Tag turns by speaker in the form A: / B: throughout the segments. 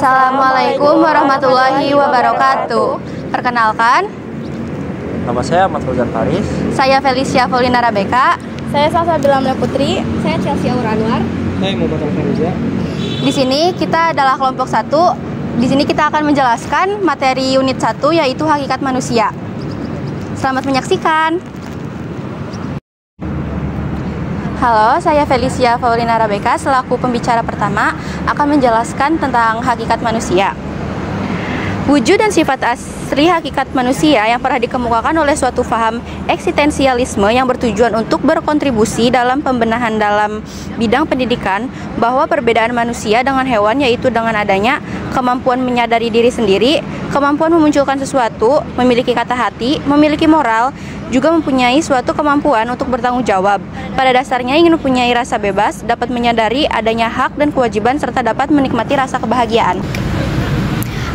A: Assalamualaikum warahmatullahi wabarakatuh. Perkenalkan,
B: nama saya Ahmad Fauzan Faris.
A: saya Felicia Paulina Rabeka.
C: Saya Salsabila Putri. Saya Chelsea Aura Anwar.
D: Saya Muhammad Alfiruza.
A: Di sini kita adalah kelompok 1. Di sini kita akan menjelaskan materi unit 1 yaitu hakikat manusia. Selamat menyaksikan. Halo, saya Felicia Paulina Rabeka selaku pembicara pertama akan menjelaskan tentang hakikat manusia. Wujud dan sifat asli hakikat manusia yang pernah dikemukakan oleh suatu paham eksistensialisme yang bertujuan untuk berkontribusi dalam pembenahan dalam bidang pendidikan bahwa perbedaan manusia dengan hewan yaitu dengan adanya kemampuan menyadari diri sendiri, kemampuan memunculkan sesuatu, memiliki kata hati, memiliki moral, juga mempunyai suatu kemampuan untuk bertanggung jawab. Pada dasarnya ingin mempunyai rasa bebas, dapat menyadari adanya hak dan kewajiban serta dapat menikmati rasa kebahagiaan.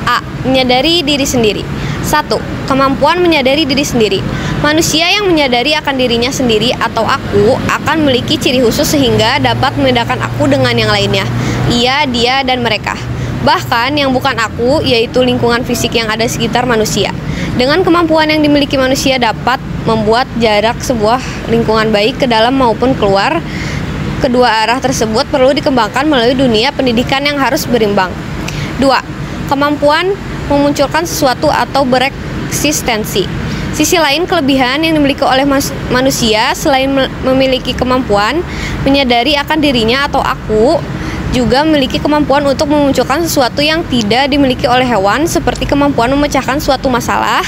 C: A. Menyadari diri sendiri. 1. Kemampuan menyadari diri sendiri. Manusia yang menyadari akan dirinya sendiri atau aku akan memiliki ciri khusus sehingga dapat membedakan aku dengan yang lainnya. Ia, dia, dan mereka. Bahkan yang bukan aku, yaitu lingkungan fisik yang ada sekitar manusia. Dengan kemampuan yang dimiliki manusia dapat membuat jarak sebuah lingkungan baik ke dalam maupun keluar. Kedua arah tersebut perlu dikembangkan melalui dunia pendidikan yang harus berimbang. 2. Kemampuan memunculkan sesuatu atau bereksistensi. Sisi lain kelebihan yang dimiliki oleh manusia selain memiliki kemampuan menyadari akan dirinya atau aku, juga memiliki kemampuan untuk memunculkan sesuatu yang tidak dimiliki oleh hewan seperti kemampuan memecahkan suatu masalah,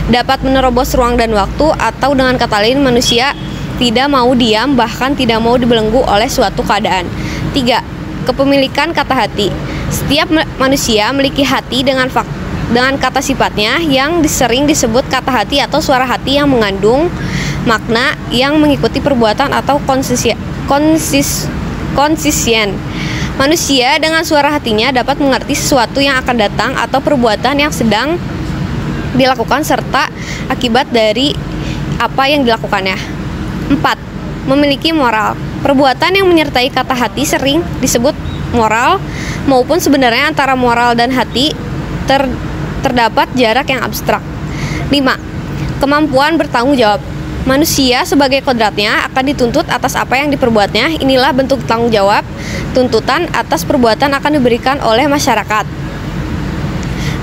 C: dapat menerobos ruang dan waktu, atau dengan kata lain manusia tidak mau diam bahkan tidak mau dibelenggu oleh suatu keadaan. 3. Kepemilikan kata hati. Setiap manusia memiliki hati dengan kata sifatnya yang sering disebut kata hati atau suara hati yang mengandung makna yang mengikuti perbuatan atau konsisten. Manusia dengan suara hatinya dapat mengerti sesuatu yang akan datang atau perbuatan yang sedang dilakukan serta akibat dari apa yang dilakukannya. 4. Memiliki moral. Perbuatan yang menyertai kata hati sering disebut moral, maupun sebenarnya antara moral dan hati terdapat jarak yang abstrak. 5. Kemampuan bertanggung jawab. Manusia sebagai kodratnya akan dituntut atas apa yang diperbuatnya. Inilah bentuk tanggung jawab. Tuntutan atas perbuatan akan diberikan oleh masyarakat.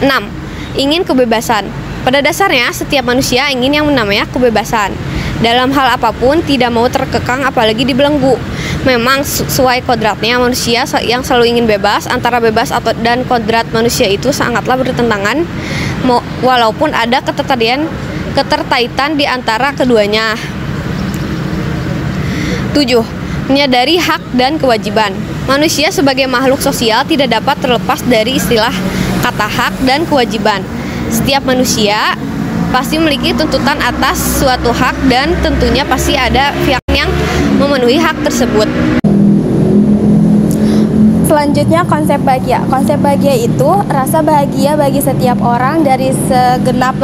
C: 6. Ingin kebebasan. Pada dasarnya setiap manusia ingin yang namanya kebebasan. Dalam hal apapun tidak mau terkekang apalagi dibelenggu. Memang sesuai kodratnya manusia yang selalu ingin bebas. Antara bebas dan kodrat manusia itu sangatlah bertentangan, walaupun ada keterkaitan di antara keduanya. 7. Menyadari hak dan kewajiban. Manusia sebagai makhluk sosial tidak dapat terlepas dari istilah kata hak dan kewajiban. Setiap manusia pasti memiliki tuntutan atas suatu hak dan tentunya pasti ada pihak yang memenuhi hak tersebut.
E: Selanjutnya konsep bahagia. Konsep bahagia itu rasa bahagia bagi setiap orang dari segenap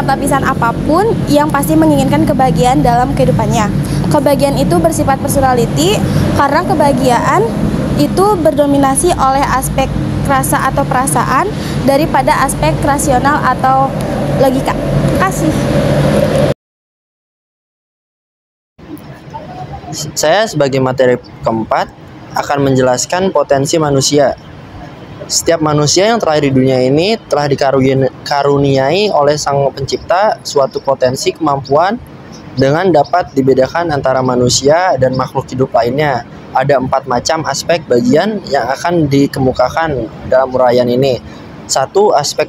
E: lapisan apapun yang pasti menginginkan kebahagiaan dalam kehidupannya. Kebahagiaan itu bersifat personality karena kebahagiaan itu berdominasi oleh aspek rasa atau perasaan daripada aspek rasional atau logika. Terima kasih.
B: Saya sebagai materi keempat akan menjelaskan potensi manusia. Setiap manusia yang terlahir di dunia ini telah dikaruniai oleh Sang Pencipta suatu potensi kemampuan dengan dapat dibedakan antara manusia dan makhluk hidup lainnya. Ada 4 macam aspek bagian yang akan dikemukakan dalam uraian ini. 1. Aspek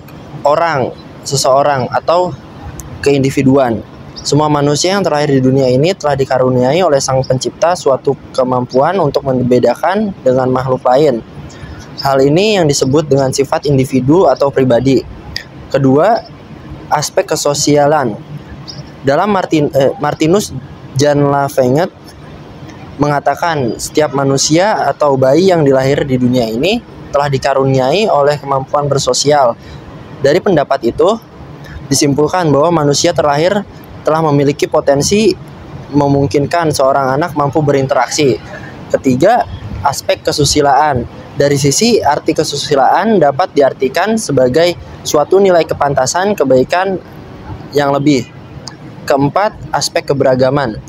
B: seseorang atau keindividuan. Semua manusia yang terlahir di dunia ini telah dikaruniai oleh Sang Pencipta suatu kemampuan untuk membedakan dengan makhluk lain. Hal ini yang disebut dengan sifat individu atau pribadi. Kedua, aspek kesosialan. Dalam Martinus Jan Lafayette mengatakan setiap manusia atau bayi yang dilahir di dunia ini telah dikaruniai oleh kemampuan bersosial. Dari pendapat itu disimpulkan bahwa manusia terlahir telah memiliki potensi memungkinkan seorang anak mampu berinteraksi. Ketiga, aspek kesusilaan. Dari sisi arti kesusilaan dapat diartikan sebagai suatu nilai kepantasan kebaikan yang lebih. Keempat, aspek keberagaman.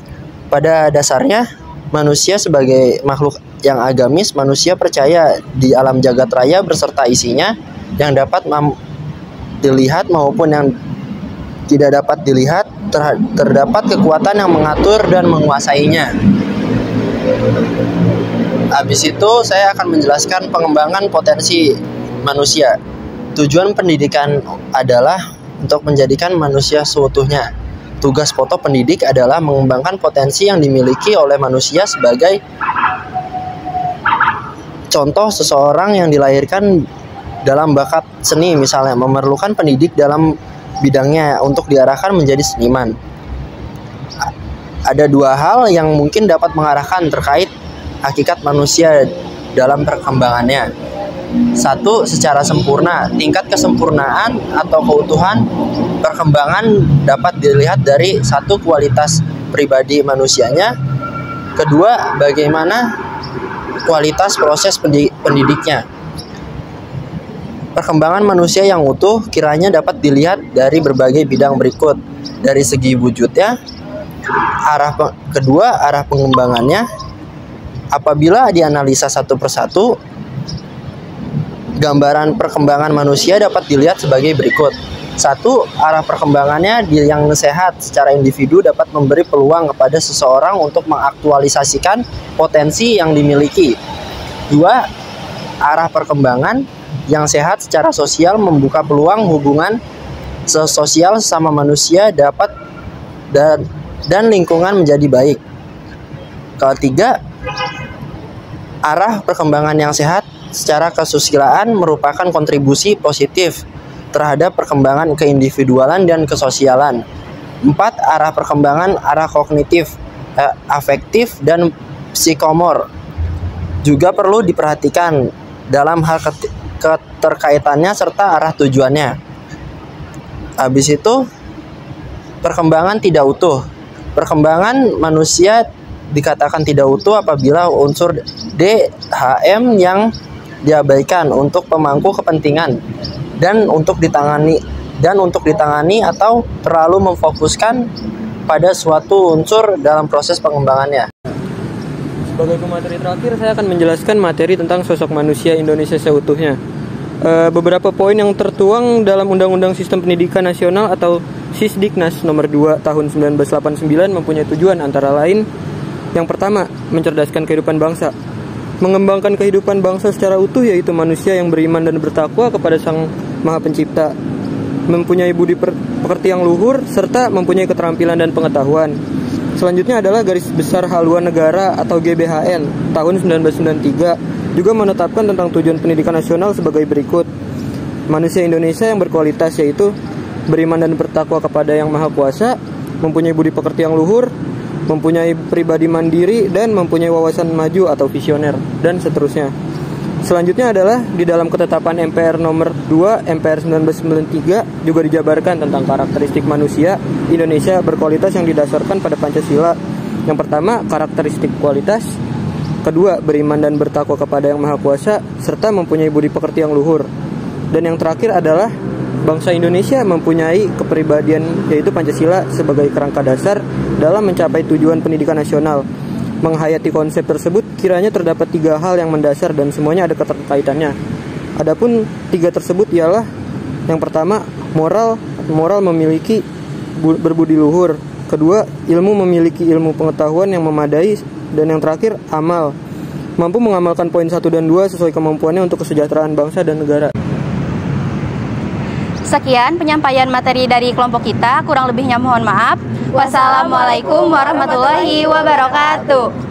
B: Pada dasarnya, manusia sebagai makhluk yang agamis, manusia percaya di alam jagat raya beserta isinya yang dapat dilihat maupun yang tidak dapat dilihat, terdapat kekuatan yang mengatur dan menguasainya. Habis itu saya akan menjelaskan pengembangan potensi manusia. Tujuan pendidikan adalah untuk menjadikan manusia seutuhnya. Tugas pokok pendidik adalah mengembangkan potensi yang dimiliki oleh manusia sebagai contoh seseorang yang dilahirkan dalam bakat seni, misalnya memerlukan pendidik dalam bidangnya untuk diarahkan menjadi seniman. Ada dua hal yang mungkin dapat mengarahkan terkait hakikat manusia dalam perkembangannya. Satu, secara sempurna. Tingkat kesempurnaan atau keutuhan perkembangan dapat dilihat dari satu, kualitas pribadi manusianya. Kedua, bagaimana kualitas proses pendidiknya. Perkembangan manusia yang utuh kiranya dapat dilihat dari berbagai bidang berikut. Dari segi wujudnya, arah pengembangannya. Apabila dianalisa satu persatu, gambaran perkembangan manusia dapat dilihat sebagai berikut. Satu, arah perkembangannya yang sehat secara individu dapat memberi peluang kepada seseorang untuk mengaktualisasikan potensi yang dimiliki. Dua, arah perkembangan yang sehat secara sosial membuka peluang hubungan sosial sesama manusia dapat dan lingkungan menjadi baik. Ketiga, arah perkembangan yang sehat secara kesusilaan merupakan kontribusi positif terhadap perkembangan keindividualan dan kesosialan. Empat, arah perkembangan arah kognitif, afektif, dan psikomor juga perlu diperhatikan dalam hal keterkaitannya serta arah tujuannya. Habis itu, perkembangan tidak utuh. Perkembangan manusia dikatakan tidak utuh apabila unsur DHM yang diabaikan untuk pemangku kepentingan dan untuk ditangani atau terlalu memfokuskan pada suatu unsur dalam proses pengembangannya.
D: Sebagai pemateri terakhir, saya akan menjelaskan materi tentang sosok manusia Indonesia seutuhnya. Beberapa poin yang tertuang dalam Undang-Undang Sistem Pendidikan Nasional atau Sisdiknas nomor 2 tahun 1989 mempunyai tujuan antara lain: yang pertama, mencerdaskan kehidupan bangsa. Mengembangkan kehidupan bangsa secara utuh, yaitu manusia yang beriman dan bertakwa kepada Sang Maha Pencipta, mempunyai budi pekerti yang luhur, serta mempunyai keterampilan dan pengetahuan. Selanjutnya adalah Garis Besar Haluan Negara atau GBHN tahun 1993 juga menetapkan tentang tujuan pendidikan nasional sebagai berikut: manusia Indonesia yang berkualitas, yaitu beriman dan bertakwa kepada Yang Maha Kuasa, mempunyai budi pekerti yang luhur, mempunyai pribadi mandiri, dan mempunyai wawasan maju atau visioner, dan seterusnya. Selanjutnya adalah di dalam ketetapan MPR nomor 2 MPR 1993 juga dijabarkan tentang karakteristik manusia Indonesia berkualitas yang didasarkan pada Pancasila. Yang pertama, karakteristik kualitas. Kedua, beriman dan bertakwa kepada Yang Maha Kuasa, serta mempunyai budi pekerti yang luhur. Dan yang terakhir adalah bangsa Indonesia mempunyai kepribadian, yaitu Pancasila sebagai kerangka dasar dalam mencapai tujuan pendidikan nasional. Menghayati konsep tersebut kiranya terdapat 3 hal yang mendasar dan semuanya ada keterkaitannya. Adapun 3 tersebut ialah: yang pertama, moral memiliki berbudi luhur. Kedua, ilmu memiliki ilmu pengetahuan yang memadai. Dan yang terakhir, amal mampu mengamalkan poin 1 dan 2 sesuai kemampuannya untuk kesejahteraan bangsa dan negara.
A: Sekian penyampaian materi dari kelompok kita, kurang lebihnya mohon maaf. Wassalamualaikum warahmatullahi wabarakatuh.